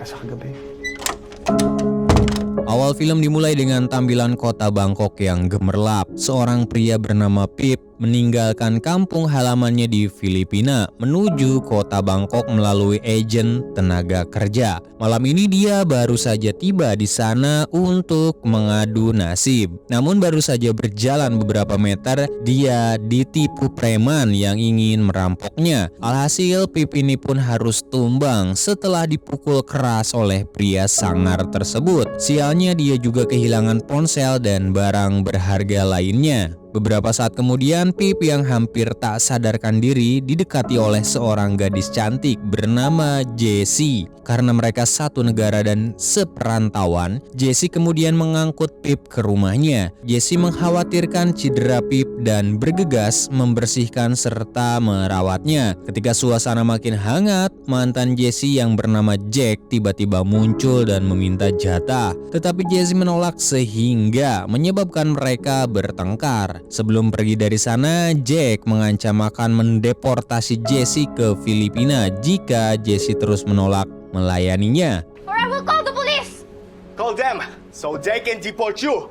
para sa kagabi. Awal film dimulai dengan tampilan kota Bangkok yang gemerlap. Seorang pria bernama Pip meninggalkan kampung halamannya di Filipina menuju kota Bangkok melalui agen tenaga kerja. Malam ini dia baru saja tiba di sana untuk mengadu nasib. Namun baru saja berjalan beberapa meter, dia ditipu preman yang ingin merampoknya. Alhasil Pip ini pun harus tumbang setelah dipukul keras oleh pria sangar tersebut. Sialnya dia juga kehilangan ponsel dan barang berharga lainnya. Beberapa saat kemudian, Pip yang hampir tak sadarkan diri didekati oleh seorang gadis cantik bernama Jessie. Karena mereka satu negara dan seperantauan, Jessie kemudian mengangkut Pip ke rumahnya. Jessie mengkhawatirkan cedera Pip dan bergegas membersihkan serta merawatnya. Ketika suasana makin hangat, mantan Jessie yang bernama Jack tiba-tiba muncul dan meminta jatah. Tetapi Jessie menolak sehingga menyebabkan mereka bertengkar. Sebelum pergi dari sana, Jack mengancam akan mendeportasi Jessie ke Filipina jika Jessie terus menolak melayaninya. Or I will call the police! Call them so they can deport you.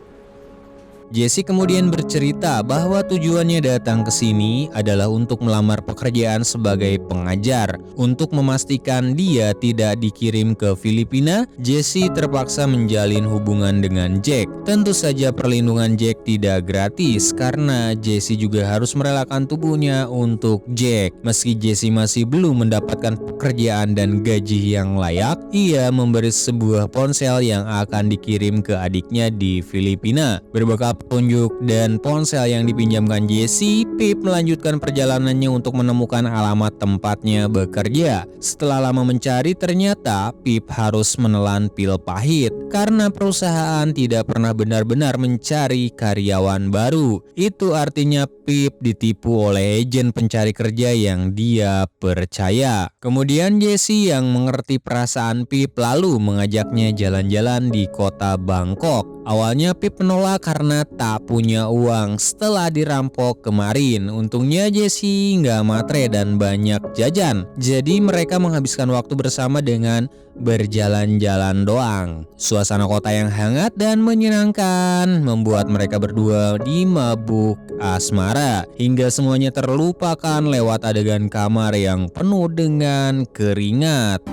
Jessie kemudian bercerita bahwa tujuannya datang ke sini adalah untuk melamar pekerjaan sebagai pengajar. Untuk memastikan dia tidak dikirim ke Filipina, Jessie terpaksa menjalin hubungan dengan Jack. Tentu saja perlindungan Jack tidak gratis karena Jessie juga harus merelakan tubuhnya untuk Jack. Meski Jessie masih belum mendapatkan pekerjaan dan gaji yang layak, ia memberi sebuah ponsel yang akan dikirim ke adiknya di Filipina. Berbekal petunjuk dan ponsel yang dipinjamkan Jessie, Pip melanjutkan perjalanannya untuk menemukan alamat tempatnya bekerja. Setelah lama mencari, ternyata Pip harus menelan pil pahit karena perusahaan tidak pernah benar-benar mencari karyawan baru. Itu artinya Pip ditipu oleh agen pencari kerja yang dia percaya. Kemudian Jessie yang mengerti perasaan Pip lalu mengajaknya jalan-jalan di kota Bangkok. Awalnya Pip menolak karena tak punya uang setelah dirampok kemarin. Untungnya Jessie nggak matre dan banyak jajan. Jadi mereka menghabiskan waktu bersama dengan berjalan-jalan doang. Suasana kota yang hangat dan menyenangkan membuat mereka berdua dimabuk asmara. Hingga semuanya terlupakan lewat adegan kamar yang penuh dengan keringat.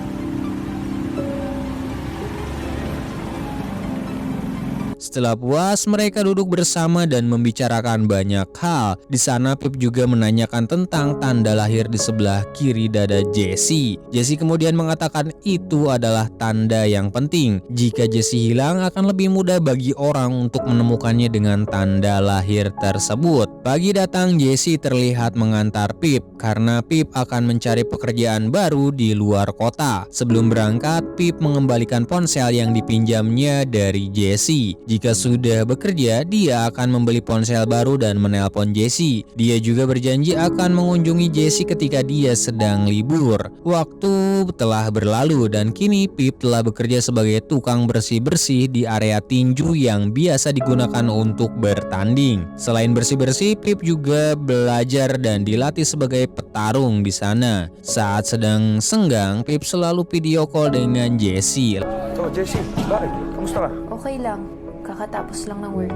Setelah puas, mereka duduk bersama dan membicarakan banyak hal. Di sana Pip juga menanyakan tentang tanda lahir di sebelah kiri dada Jessie. Jessie kemudian mengatakan itu adalah tanda yang penting. Jika Jessie hilang, akan lebih mudah bagi orang untuk menemukannya dengan tanda lahir tersebut. Pagi datang, Jessie terlihat mengantar Pip karena Pip akan mencari pekerjaan baru di luar kota. Sebelum berangkat, Pip mengembalikan ponsel yang dipinjamnya dari Jessie. Jika sudah bekerja, dia akan membeli ponsel baru dan menelpon Jessie. Dia juga berjanji akan mengunjungi Jessie ketika dia sedang libur. Waktu telah berlalu dan kini Pip telah bekerja sebagai tukang bersih-bersih di area tinju yang biasa digunakan untuk bertanding. Selain bersih-bersih, Pip juga belajar dan dilatih sebagai petarung di sana. Saat sedang senggang, Pip selalu video call dengan Jessie. So, Jessie, bakit? Kamusta ka? Okay lang. Kakatapos lang ng work.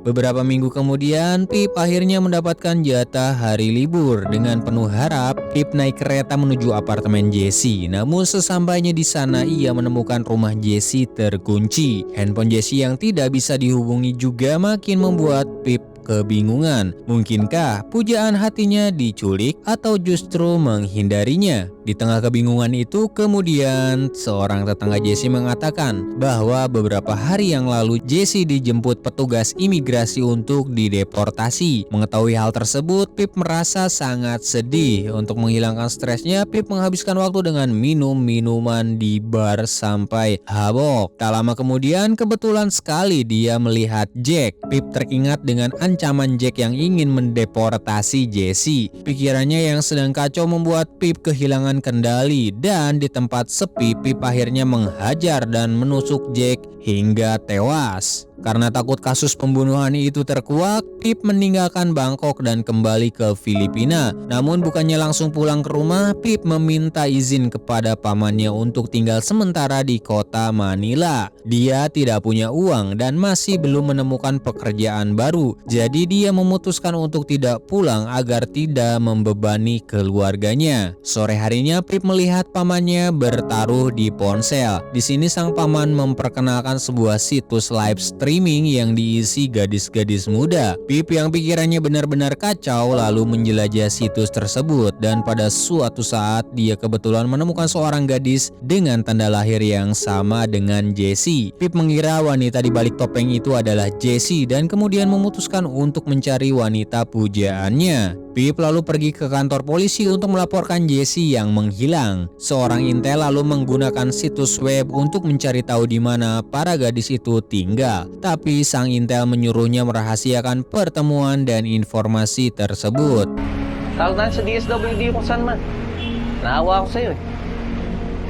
Beberapa minggu kemudian, Pip akhirnya mendapatkan jatah hari libur. Dengan penuh harap, Pip naik kereta menuju apartemen Jessie. Namun sesampainya di sana, ia menemukan rumah Jessie terkunci. Handphone Jessie yang tidak bisa dihubungi juga makin membuat Pip kebingungan. Mungkinkah pujaan hatinya diculik atau justru menghindarinya? Di tengah kebingungan itu, kemudian seorang tetangga Jessie mengatakan bahwa beberapa hari yang lalu Jessie dijemput petugas imigrasi untuk dideportasi. Mengetahui hal tersebut, Pip merasa sangat sedih. Untuk menghilangkan stresnya, Pip menghabiskan waktu dengan minum minuman di bar sampai habok. Tak lama kemudian, kebetulan sekali dia melihat Jack. Pip teringat dengan ancaman Jack yang ingin mendeportasi Jessie. Pikirannya yang sedang kacau membuat Pip kehilangan kendali, dan di tempat sepi Pip akhirnya menghajar dan menusuk Jack hingga tewas. Karena takut kasus pembunuhan itu terkuak, Pip meninggalkan Bangkok dan kembali ke Filipina. Namun bukannya langsung pulang ke rumah, Pip meminta izin kepada pamannya untuk tinggal sementara di kota Manila. Dia tidak punya uang dan masih belum menemukan pekerjaan baru. Jadi dia memutuskan untuk tidak pulang agar tidak membebani keluarganya. Sore harinya Pip melihat pamannya bertaruh di ponsel. Di sini sang paman memperkenalkan sebuah situs live streaming yang diisi gadis-gadis muda. Pip yang pikirannya benar-benar kacau lalu menjelajah situs tersebut dan pada suatu saat dia kebetulan menemukan seorang gadis dengan tanda lahir yang sama dengan Jessie. Pip mengira wanita di balik topeng itu adalah Jessie dan kemudian memutuskan untuk mencari wanita pujaannya. Pip lalu pergi ke kantor polisi untuk melaporkan Jessie yang menghilang. Seorang intel lalu menggunakan situs web untuk mencari tahu di mana para gadis itu tinggal. Tapi sang intel menyuruhnya merahasiakan pertemuan dan informasi tersebut. Tawag sa DSWD kung saan man. Naawa ako sa'yo eh.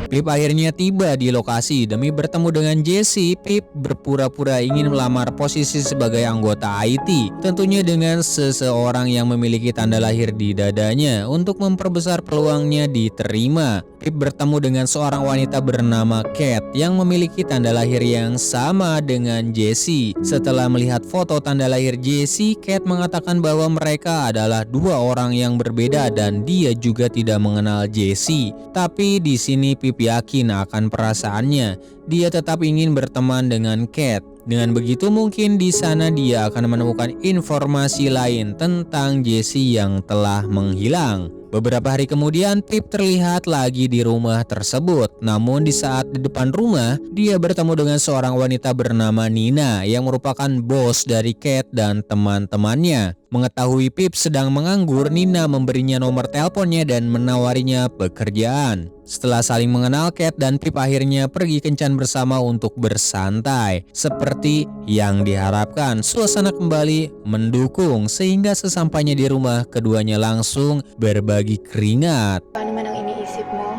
Pip akhirnya tiba di lokasi. Demi bertemu dengan Jessie, Pip berpura-pura ingin melamar posisi sebagai anggota IT. Tentunya dengan seseorang yang memiliki tanda lahir di dadanya untuk memperbesar peluangnya diterima. Pip bertemu dengan seorang wanita bernama Kat yang memiliki tanda lahir yang sama dengan Jessie. Setelah melihat foto tanda lahir Jessie, Kat mengatakan bahwa mereka adalah dua orang yang berbeda dan dia juga tidak mengenal Jessie. Tapi di sini Pip yakin akan perasaannya. Dia tetap ingin berteman dengan Kat. Dengan begitu mungkin di sana dia akan menemukan informasi lain tentang Jessie yang telah menghilang. Beberapa hari kemudian Pip terlihat lagi di rumah tersebut. Namun di saat di depan rumah, dia bertemu dengan seorang wanita bernama Nina yang merupakan bos dari Kat dan teman-temannya. Mengetahui Pip sedang menganggur, Nina memberinya nomor teleponnya dan menawarinya pekerjaan. Setelah saling mengenal, Kat dan Pip akhirnya pergi kencan bersama untuk bersantai. Seperti yang diharapkan, suasana kembali mendukung sehingga sesampainya di rumah, keduanya langsung berbagi keringat. Paano man ang iniisip mo,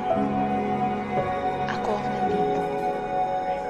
ako ang nandito.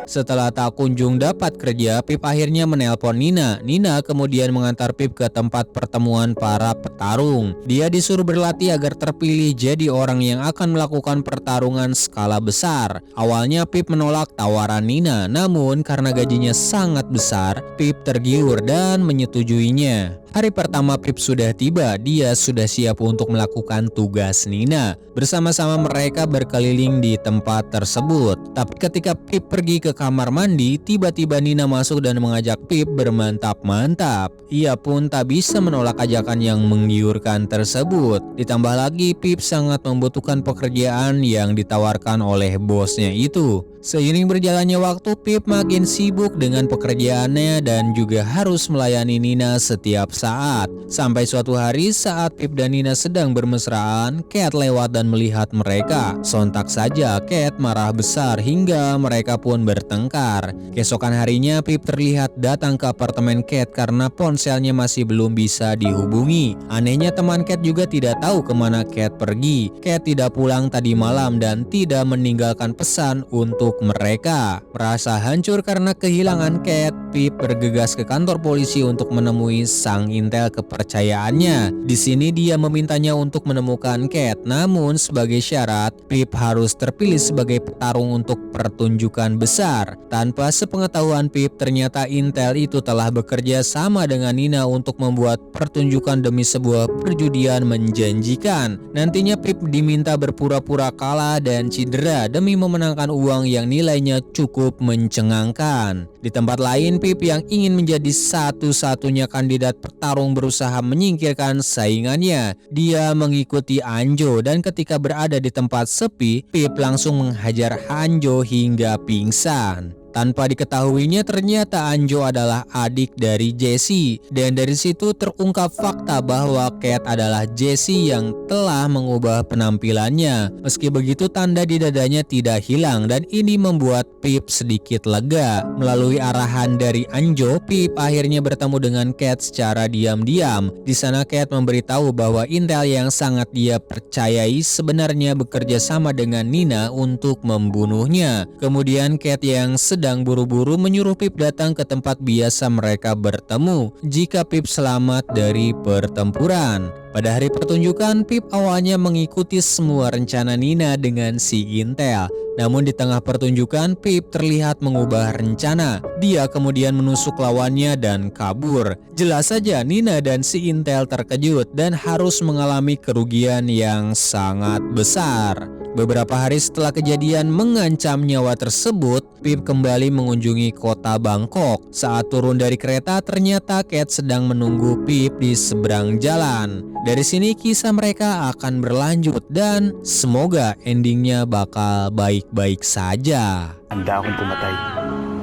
Setelah tak kunjung dapat kerja, Pip akhirnya menelpon Nina. Nina kemudian mengantar Pip ke tempat pertemuan para petarung. Dia disuruh berlatih agar terpilih jadi orang yang akan melakukan pertarungan skala besar. Awalnya Pip menolak tawaran Nina, namun karena gajinya sangat besar, Pip tergiur dan menyetujuinya. Hari pertama Pip sudah tiba, dia sudah siap untuk melakukan tugas Nina. Bersama-sama mereka berkeliling di tempat tersebut. Tapi ketika Pip pergi ke kamar mandi, tiba-tiba Nina masuk dan mengajak Pip bermantap-mantap. Ia pun tak bisa menolak ajakan yang menggiurkan tersebut. Ditambah lagi Pip sangat membutuhkan pekerjaan yang ditawarkan oleh bosnya itu. Seiring berjalannya waktu, Pip makin sibuk dengan pekerjaannya dan juga harus melayani Nina setiap saat. Sampai suatu hari saat Pip dan Nina sedang bermesraan, Kat lewat dan melihat mereka. Sontak saja Kat marah besar hingga mereka pun bertengkar. Keesokan harinya Pip terlihat datang ke apartemen Kat karena ponselnya masih belum bisa dihubungi. Anehnya teman Kat juga tidak tahu kemana Kat pergi. Kat tidak pulang tadi malam dan tidak meninggalkan pesan untuk mereka. Merasa hancur karena kehilangan Kat, Pip bergegas ke kantor polisi untuk menemui sang intel kepercayaannya. Di sini dia memintanya untuk menemukan Kat, namun sebagai syarat Pip harus terpilih sebagai petarung untuk pertunjukan besar. Tanpa sepengetahuan Pip, ternyata intel itu telah bekerja sama dengan Nina untuk membuat pertunjukan demi sebuah perjudian menjanjikan. Nantinya Pip diminta berpura-pura kalah dan cedera demi memenangkan uang yang nilainya cukup mencengangkan. Di tempat lain, Pip yang ingin menjadi satu-satunya kandidat petarung berusaha menyingkirkan saingannya. Dia mengikuti Anjo dan ketika berada di tempat sepi, Pip langsung menghajar Anjo hingga pingsan. Tanpa diketahuinya ternyata Anjo adalah adik dari Jessie. Dan dari situ terungkap fakta bahwa Kat adalah Jessie yang telah mengubah penampilannya. Meski begitu tanda di dadanya tidak hilang dan ini membuat Pip sedikit lega. Melalui arahan dari Anjo, Pip akhirnya bertemu dengan Kat secara diam-diam. Di sana Kat memberitahu bahwa intel yang sangat dia percayai sebenarnya bekerja sama dengan Nina untuk membunuhnya. Kemudian Kat yang sedang sedang buru-buru menyuruh Pip datang ke tempat biasa mereka bertemu jika Pip selamat dari pertempuran. Pada hari pertunjukan, Pip awalnya mengikuti semua rencana Nina dengan si Intel. Namun di tengah pertunjukan, Pip terlihat mengubah rencana. Dia kemudian menusuk lawannya dan kabur. Jelas saja Nina dan si Intel terkejut dan harus mengalami kerugian yang sangat besar. Beberapa hari setelah kejadian mengancam nyawa tersebut, Pip kembali mengunjungi kota Bangkok. Saat turun dari kereta, ternyata Cat sedang menunggu Pip di seberang jalan. Dari sini kisah mereka akan berlanjut dan semoga endingnya bakal baik-baik saja. Handa akong pumatay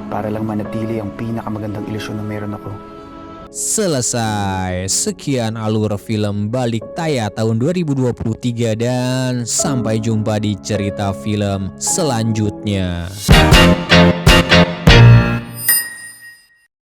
para lang manatili ang pinakamagandang ilusyon na meron ako. Selesai. Sekian alur film Balik Taya tahun 2023 dan sampai jumpa di cerita film selanjutnya.